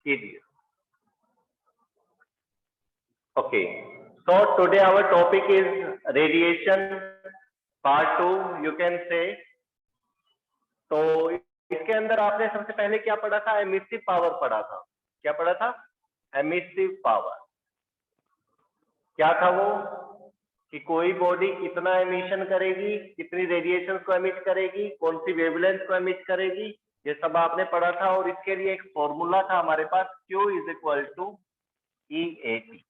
कीजिए। Okay, so today our topic is radiation part 2 you can say। तो इसके अंदर आपने सबसे पहले क्या पढ़ा था? एमिसिव पावर पढ़ा था। क्या पढ़ा था? Emissive power. क्या था वो? कि कोई बॉडी कितना एमिशन करेगी, कितनी रेडिएशन को एमिट करेगी, कौन सी वेवलेंथ को एमिट करेगी, ये सब आपने पढ़ा था। और इसके लिए एक फॉर्मूला था हमारे पास, Q is equal to EAT।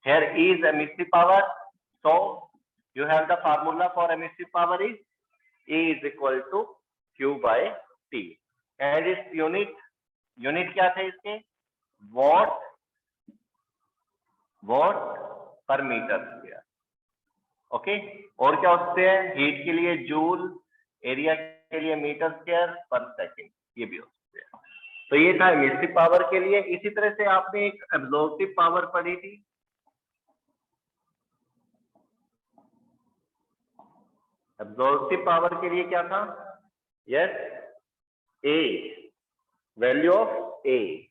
Here is emissive power, so you have the formula for emissive power is E is equal to Q by T, and its unit क्या थे इसके? वॉट पर मीटर स्क्वायर। ओके, और क्या होते हैं? Heat के लिए जूल, एरिया के लिए मीटर स्क्वायर पर सेकंड, ये भी होते हैं। तो ये था एमिसिव पावर के लिए। इसी तरह से आपने एक एब्जॉर्प्टिव पावर पढ़ी थी। एब्जॉर्प्टिव पावर के लिए क्या था? Yes, A, value of A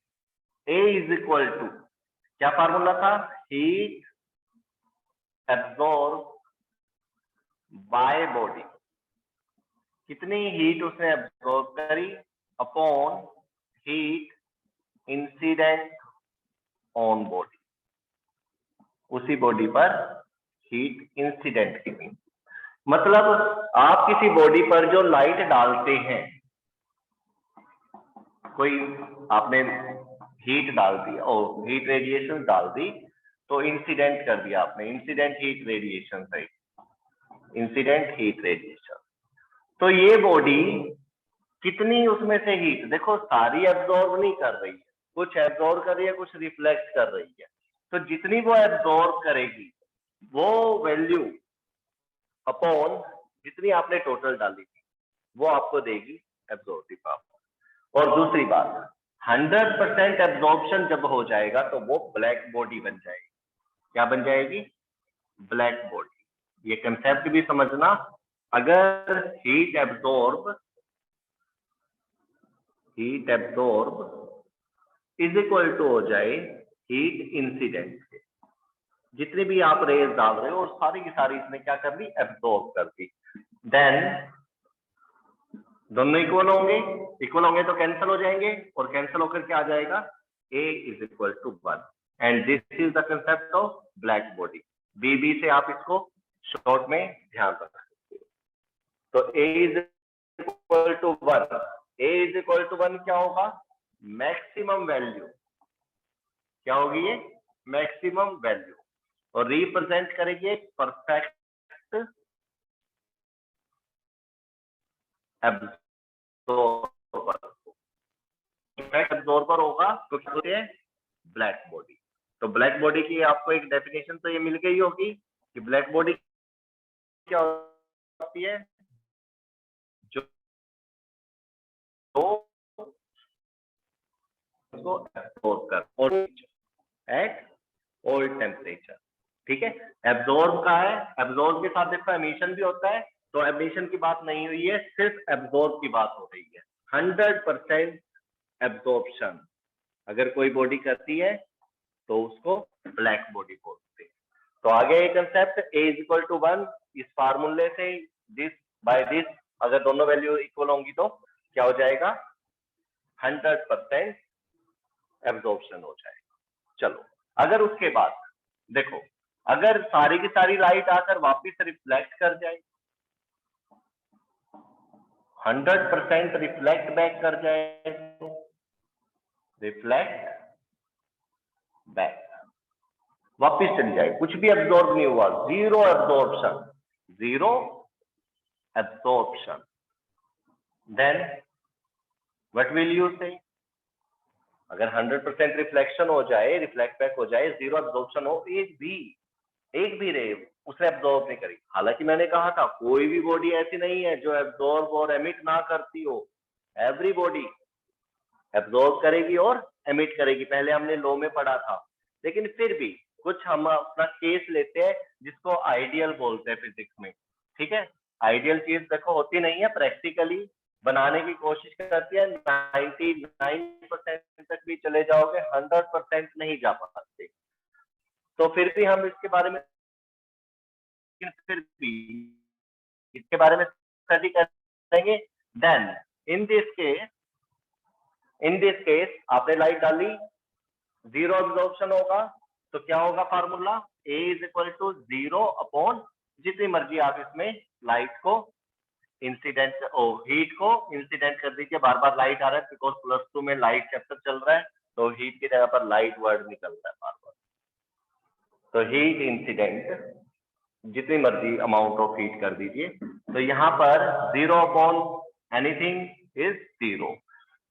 is equal to, क्या फार्मूला था? हीट एब्जॉर्ब बाय बॉडी, कितनी हीट उसने एब्जॉर्ब करी, upon heat incident on body, उसी बॉडी पर हीट इंसिडेंट की। मतलब आप किसी बॉडी पर जो लाइट डालते हैं, कोई आपने हीट डाल दी और हीट रेडिएशन डाल दी, तो इंसिडेंट कर दिया आपने, इंसिडेंट हीट रेडिएशन है, इंसिडेंट हीट रेडिएशन। तो ये बॉडी कितनी उसमें से हीट, देखो सारी एब्जॉर्ब नहीं कर रही है, कुछ एब्जॉर्ब कर रही है, कुछ रिफ्लेक्ट कर रही है। तो जितनी वो एब्जॉर्ब करेगी वो वैल्यू अपॉन जितनी आपने टोटल डाली थी, वो आपको देगी एब्जॉर्प्टिव पावर। और दूसरी बात, 100% एब्जॉर्प्शन जब हो जाएगा तो वो ब्लैक बॉडी बन जाएगी। क्या बन जाएगी? Black body. ये कंसेप्ट भी समझना, अगर heat absorb is equal to हो जाए हीट इंसिडेंट से, जितनी भी आप रेज डाल रहे हो और सारी की सारी इसने क्या कर दी? एब्जॉर्ब कर दी। देन दोनों इक्वल होंगे तो कैंसिल हो जाएंगे, और कैंसिल होकर क्या आ जाएगा? A is equal to 1, and this is the concept of black body. BB से आप इसको शॉर्ट में ध्यान रख सकते हो। तो A is equal to 1, A is equal to 1 क्या होगा? Maximum value. क्या होगी ये? Maximum value. और रिप्रेजेंट करेंगे परफेक्ट एब्जॉर्बर होगा, तो क्या होते हैं? Black body. तो ब्लैक बॉडी की आपको एक डेफिनेशन तो ये मिल गई होगी कि ब्लैक बॉडी क्या होती है? जो एब्जॉर्ब कर एट ऑल टेम्परेचर। ठीक है, एब्जॉर्ब का है, एब्जॉर्ब के साथ देखो एमिशन भी होता है, तो एमिशन की बात नहीं हुई है, सिर्फ एब्जॉर्ब की बात हो रही है। 100% एब्जॉर्प्शन अगर कोई बॉडी करती है तो उसको ब्लैक बॉडी बोलते हैं। तो आगे एक concept A is equal to 1, इस फार्मूले से दिस बाय दिस अगर दोनों वैल्यू इक्वल होंगी तो क्या हो जाएगा? 100% एब्जॉर्प्शन हो जाएगा। चलो, अगर उसके बाद देखो, अगर सारी की सारी लाइट आकर वापस रिफ्लेक्ट कर जाए, 100% रिफ्लेक्ट बैक कर जाए, तो रिफ्लेक्ट बैक वापिस चली जाए, कुछ भी एब्जॉर्ब नहीं हुआ, zero absorption, then what will you say? अगर 100% रिफ्लेक्शन हो जाए, रिफ्लेक्ट बैक हो जाए, जीरो एब्जॉर्प्शन हो, एक भी रे उसने एब्जॉर्ब नहीं करी। हालांकि मैंने कहा था कोई भी बॉडी ऐसी नहीं है जो एब्जॉर्ब और एमिट ना करती हो, एवरी बॉडी एब्जॉर्ब करेगी और एमिट करेगी, पहले हमने लॉ में पढ़ा था। लेकिन फिर भी कुछ हम अपना केस लेते हैं जिसको आइडियल बोलते हैं फिजिक्स में। ठीक है, आइडियल चीज देखो होती नहीं है, प्रैक्टिकली बनाने की कोशिश करती है, 99% तक भी चले जाओगे, 100% नहीं जा पाते। तो फिर भी हम इसके बारे में फिर भी इसके बारे में स्टडी करेंगे। देन इन दिस केस आपने लाइट डाली, जीरो एब्जॉर्प्शन होगा, तो क्या होगा formula, A is equal to 0 upon जितनी मर्जी आप इसमें लाइट को इंसिडेंट हीट को इंसिडेंट कर दीजिए। बार बार लाइट आ रहा है बिकॉज +2 में लाइट चैप्टर चल रहा है, तो हीट की जगह पर लाइट वर्ड निकल रहा है बार बार। तो हीट इंसिडेंट जितनी मर्जी अमाउंट ऑफ हीट कर दीजिए। तो यहाँ पर 0 अपॉन एनीथिंग इज 0,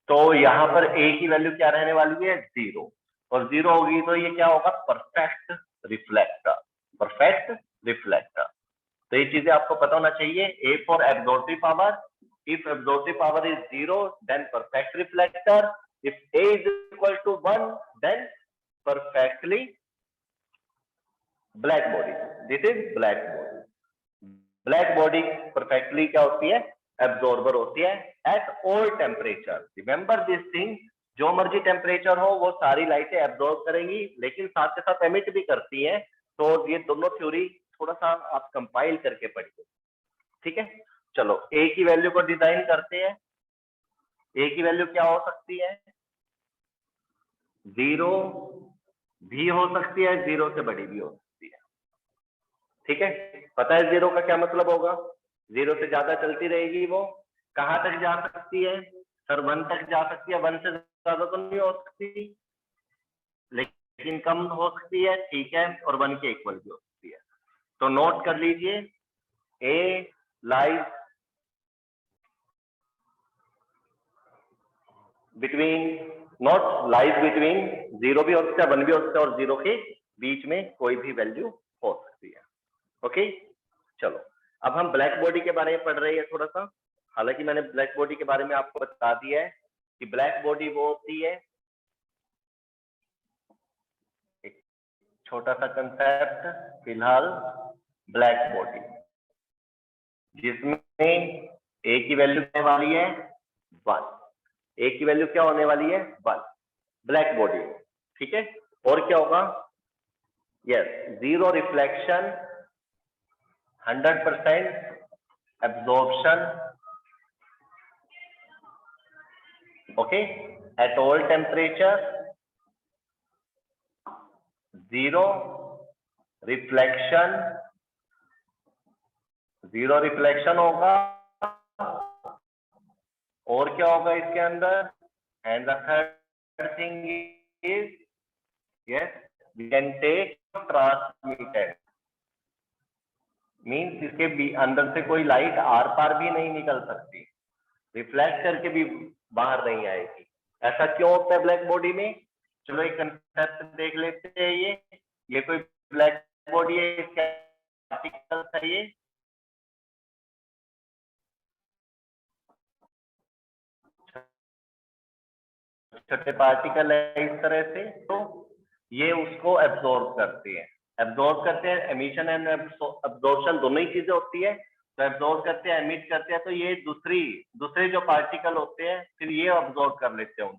तो यहाँ पर ए की वैल्यू क्या रहने वाली है, 0, और 0 होगी तो ये क्या होगा, परफेक्ट रिफ्लेक्टर। परफेक्ट रिफ्लेक्टर, तो ये चीजें आपको पता होना चाहिए। A for absorptive power, if absorptive power is 0 then perfect reflector, if A is equal to 1 then perfectly black body, this is black body. Black body perfectly क्या होती है, एब्जॉर्बर होती है at all temperature. Remember this thing, जो मर्जी temperature हो वो सारी लाइटें एब्जॉर्ब करेंगी, लेकिन साथ के साथ एमिट भी करती हैं। तो ये दोनों थ्योरी थोड़ा सा आप कंपाइल करके पढ़िए, ठीक है। चलो ए की वैल्यू को डिजाइन करते हैं। ए की वैल्यू क्या हो सकती है, 0 भी हो सकती है, 0 से बड़ी भी हो सकती है, ठीक है। पता है 0 का क्या मतलब होगा, 0 से ज्यादा चलती रहेगी, वो कहां तक जा सकती है सर, 1 तक जा सकती है, 1 से ज्यादा तो नहीं हो सकती, लेकिन कम हो सकती है, ठीक है, और 1 के इक्वल भी हो सकती है। तो नोट कर लीजिए, a lies between, not lies between, 0 भी हो सकता है, 1 भी हो सकता है, और 0 के बीच में कोई भी वैल्यू हो सकती है, ओके। चलो अब हम ब्लैक बॉडी के बारे में पढ़ रहे हैं थोड़ा सा। हालांकि मैंने ब्लैक बॉडी के बारे में आपको बता दिया है कि ब्लैक बॉडी वो होती है, एक छोटा सा कंसेप्ट फिलहाल, ब्लैक बॉडी जिसमें ए की वैल्यू क्या वाली है, 1, ए की वैल्यू क्या होने वाली है, 1, ब्लैक बॉडी, ठीक है। और क्या होगा, yes, 0 reflection, 100% absorption, okay, at all temperature, 0 reflection, 0 reflection होगा, और क्या होगा इसके अंदर, and the third thing is, yes, we can take transmitted, means इसके भी अंदर से कोई लाइट आर पार भी नहीं निकल सकती, रिफ्लेक्ट करके भी बाहर नहीं आएगी। ऐसा क्यों होता है ब्लैक बॉडी में, चलो एक कंसेप्ट देख लेते हैं। ये कोई ब्लैक बॉडी है, इसका पार्टिकल है, ये छोटे पार्टिकल है इस तरह से, तो ये उसको एब्जॉर्ब करते हैं, एमिशन एंड एब्जॉर्प्शन दोनों ही चीजें होती है। तो एब्जॉर्ब करते हैं, एमिट करते हैं, तो ये दूसरे जो पार्टिकल होते हैं फिर ये एब्जॉर्ब कर लेते हैं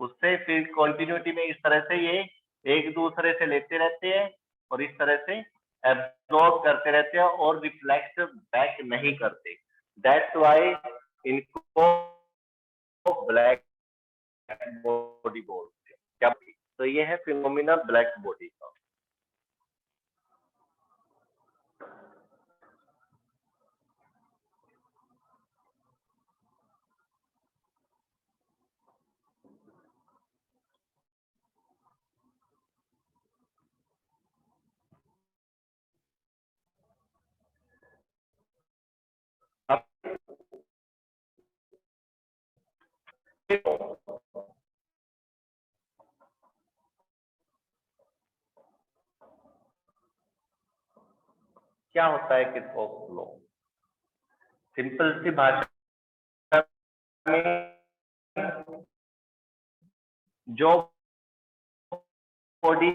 उससे फिर कंटिन्यूटी में इस तरह से ये एक दूसरे से लेते रहते हैं और इस तरह से एब्जॉर्ब करते रहते हैं और रिफ्लेक्ट बैक नहीं करते। दैट्स व्हाई इनको ब्लैक बॉडी बोलते हैं। क्या, तो ये है फिनोमिना ब्लैक बॉडी का। अब क्या होता है किरचॉफ लॉ, सिंपल सी भाषा में, जो बॉडी